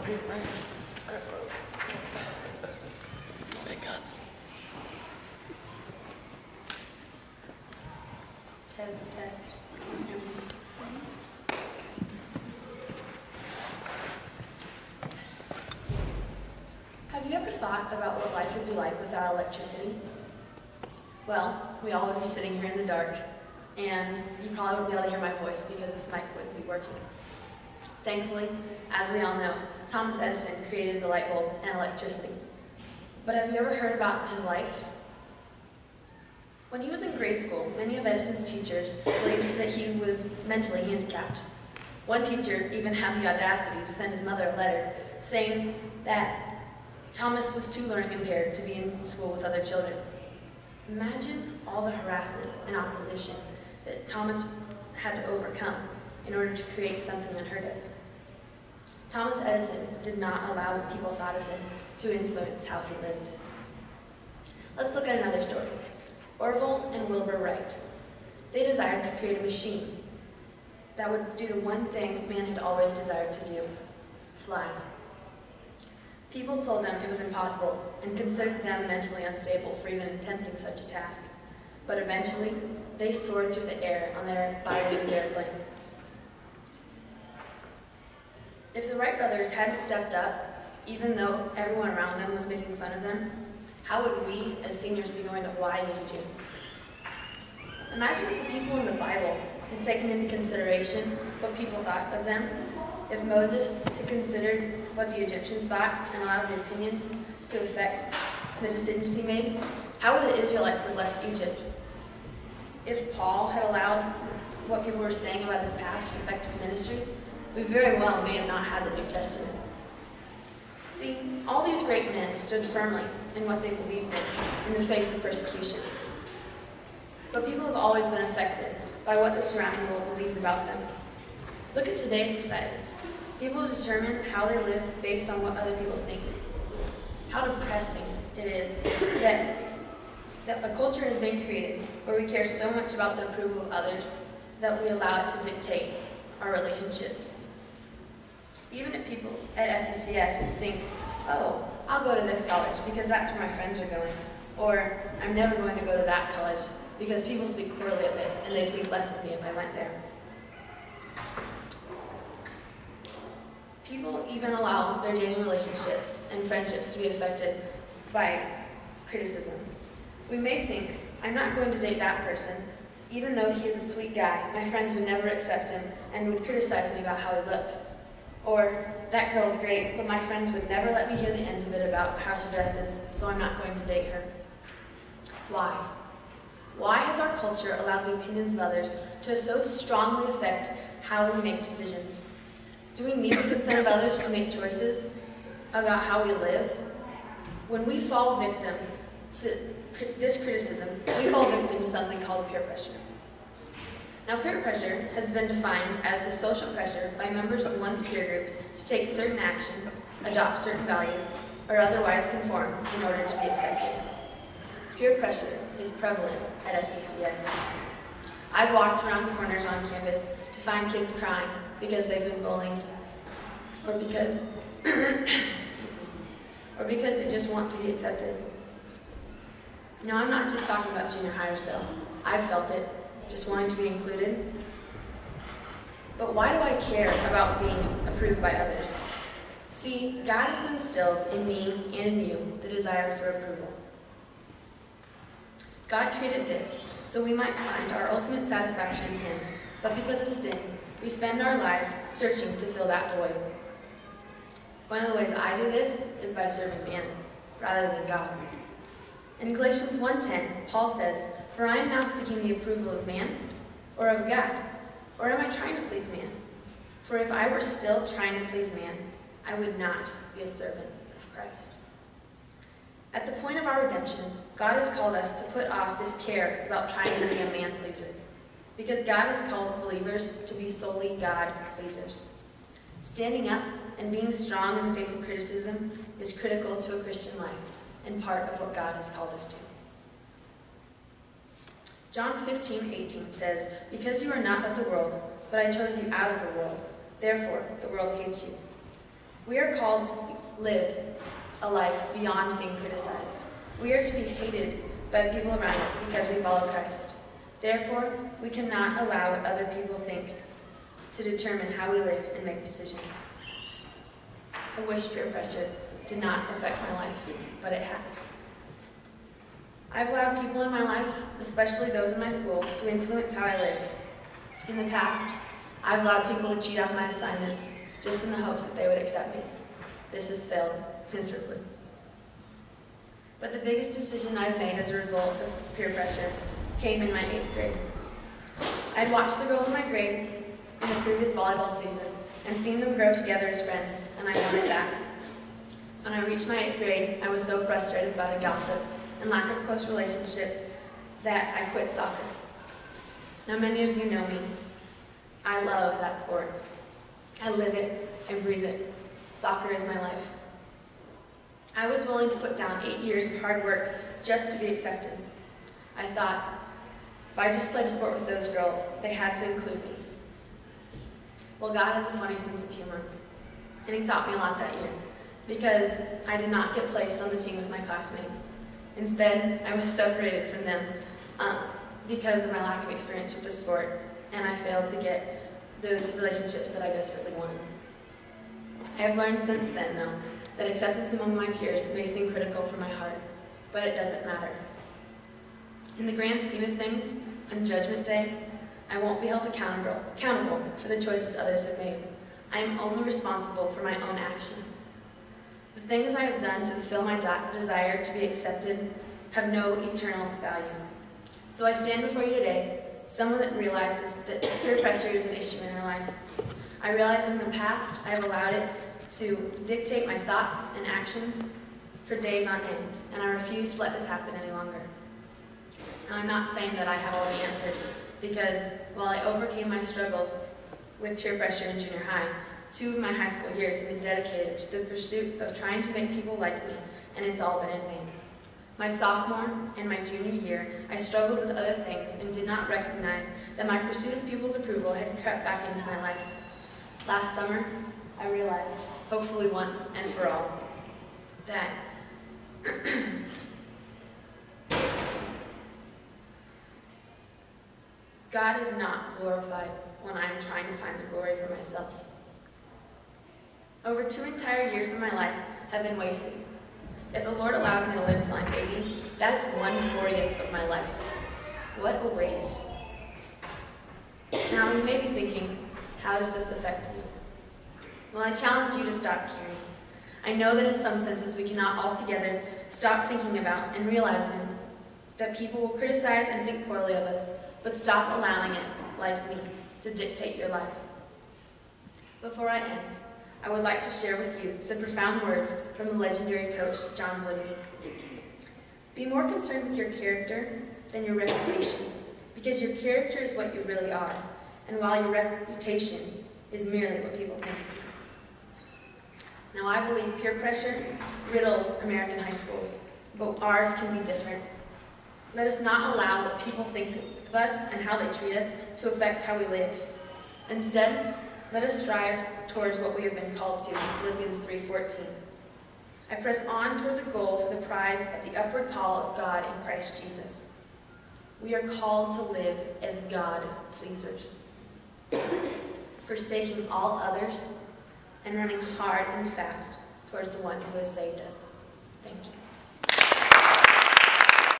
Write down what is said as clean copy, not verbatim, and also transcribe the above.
Big guns. Test, test. Have you ever thought about what life would be like without electricity? Well, we all would be sitting here in the dark, and you probably wouldn't be able to hear my voice because this mic wouldn't be working. Thankfully, as we all know, Thomas Edison created the light bulb and electricity. But have you ever heard about his life? When he was in grade school, many of Edison's teachers believed that he was mentally handicapped. One teacher even had the audacity to send his mother a letter saying that Thomas was too learning impaired to be in school with other children. Imagine all the harassment and opposition that Thomas had to overcome in order to create something unheard of. Thomas Edison did not allow what people thought of him to influence how he lived. Let's look at another story. Orville and Wilbur Wright. They desired to create a machine that would do the one thing man had always desired to do: fly. People told them it was impossible and considered them mentally unstable for even attempting such a task. But eventually, they soared through the air on their bi-winged airplane. If the Wright brothers hadn't stepped up, even though everyone around them was making fun of them, how would we, as seniors, be going to Hawaii in June? Imagine if the people in the Bible had taken into consideration what people thought of them, if Moses had considered what the Egyptians thought and allowed their opinions to affect the decisions he made, how would the Israelites have left Egypt? If Paul had allowed what people were saying about his past to affect his ministry, we very well may have not had the New Testament. See, all these great men stood firmly in what they believed in the face of persecution. But people have always been affected by what the surrounding world believes about them. Look at today's society. People determine how they live based on what other people think. How depressing it is that a culture has been created where we care so much about the approval of others that we allow it to dictate our relationships. Even if people at SECS think, oh, I'll go to this college because that's where my friends are going, or I'm never going to go to that college because people speak poorly of it and they'd think less of me if I went there. People even allow their dating relationships and friendships to be affected by criticism. We may think, I'm not going to date that person, even though he is a sweet guy. My friends would never accept him and would criticize me about how he looks. Or, that girl's great, but my friends would never let me hear the ends of it about how she dresses, so I'm not going to date her. Why? Why has our culture allowed the opinions of others to so strongly affect how we make decisions? Do we need the consent of others to make choices about how we live? When we fall victim to this criticism, we fall victim to something called peer pressure. Now, peer pressure has been defined as the social pressure by members of one's peer group to take certain action, adopt certain values, or otherwise conform in order to be accepted. Peer pressure is prevalent at SECS. I've walked around corners on campus to find kids crying because they've been bullied, or because, or because they just want to be accepted. Now, I'm not just talking about junior hires, though. I've felt it, just wanting to be included. But why do I care about being approved by others? See, God has instilled in me and in you the desire for approval. God created this so we might find our ultimate satisfaction in Him, but because of sin, we spend our lives searching to fill that void. One of the ways I do this is by serving man, rather than God. In Galatians 1:10, Paul says, "For I am now seeking the approval of man, or of God, or am I trying to please man? For if I were still trying to please man, I would not be a servant of Christ." At the point of our redemption, God has called us to put off this care about trying to be a man-pleaser, because God has called believers to be solely God-pleasers. Standing up and being strong in the face of criticism is critical to a Christian life, and part of what God has called us to. John 15:18 says, "Because you are not of the world, but I chose you out of the world, therefore the world hates you." We are called to live a life beyond being criticized. We are to be hated by the people around us because we follow Christ. Therefore, we cannot allow what other people think to determine how we live and make decisions. I wish peer pressure did not affect my life, but it has. I've allowed people in my life, especially those in my school, to influence how I live. In the past, I've allowed people to cheat off my assignments just in the hopes that they would accept me. This has failed miserably. But the biggest decision I've made as a result of peer pressure came in my 8th grade. I'd watched the girls in my grade in the previous volleyball season and seen them grow together as friends, and I wanted that. When I reached my 8th grade, I was so frustrated by the gossip and lack of close relationships that I quit soccer. Now, many of you know me. I love that sport. I live it, I breathe it. Soccer is my life. I was willing to put down 8 years of hard work just to be accepted. I thought, if I just played a sport with those girls, they had to include me. Well, God has a funny sense of humor, and He taught me a lot that year, because I did not get placed on the team with my classmates. Instead, I was separated from them because of my lack of experience with the sport, and I failed to get those relationships that I desperately wanted. I have learned since then, though, that acceptance among my peers may seem critical for my heart, but it doesn't matter. In the grand scheme of things, on Judgment Day, I won't be held accountable for the choices others have made. I am only responsible for my own actions. The things I have done to fulfill my desire to be accepted have no eternal value. So I stand before you today, someone that realizes that peer pressure is an issue in their life. I realize in the past I have allowed it to dictate my thoughts and actions for days on end, and I refuse to let this happen any longer. Now, I'm not saying that I have all the answers, because while I overcame my struggles with peer pressure in junior high, 2 of my high school years have been dedicated to the pursuit of trying to make people like me, and it's all been in vain. My sophomore and my junior year, I struggled with other things and did not recognize that my pursuit of people's approval had crept back into my life. Last summer, I realized, hopefully once and for all, that God is not glorified when I am trying to find the glory for myself. Over 2 entire years of my life have been wasted. If the Lord allows me to live till I'm 80, that's 1/40 of my life. What a waste. Now, you may be thinking, how does this affect you? Well, I challenge you to stop caring. I know that in some senses we cannot altogether stop thinking about and realizing that people will criticize and think poorly of us, but stop allowing it, like me, to dictate your life. Before I end, I would like to share with you some profound words from the legendary coach, John Wooden. Be more concerned with your character than your reputation, because your character is what you really are, and while your reputation is merely what people think of you. Now, I believe peer pressure riddles American high schools, but ours can be different. Let us not allow what people think of us and how they treat us to affect how we live. Instead, let us strive towards what we have been called to in Philippians 3:14. I press on toward the goal for the prize of the upward call of God in Christ Jesus. We are called to live as God-pleasers, forsaking all others and running hard and fast towards the one who has saved us. Thank you.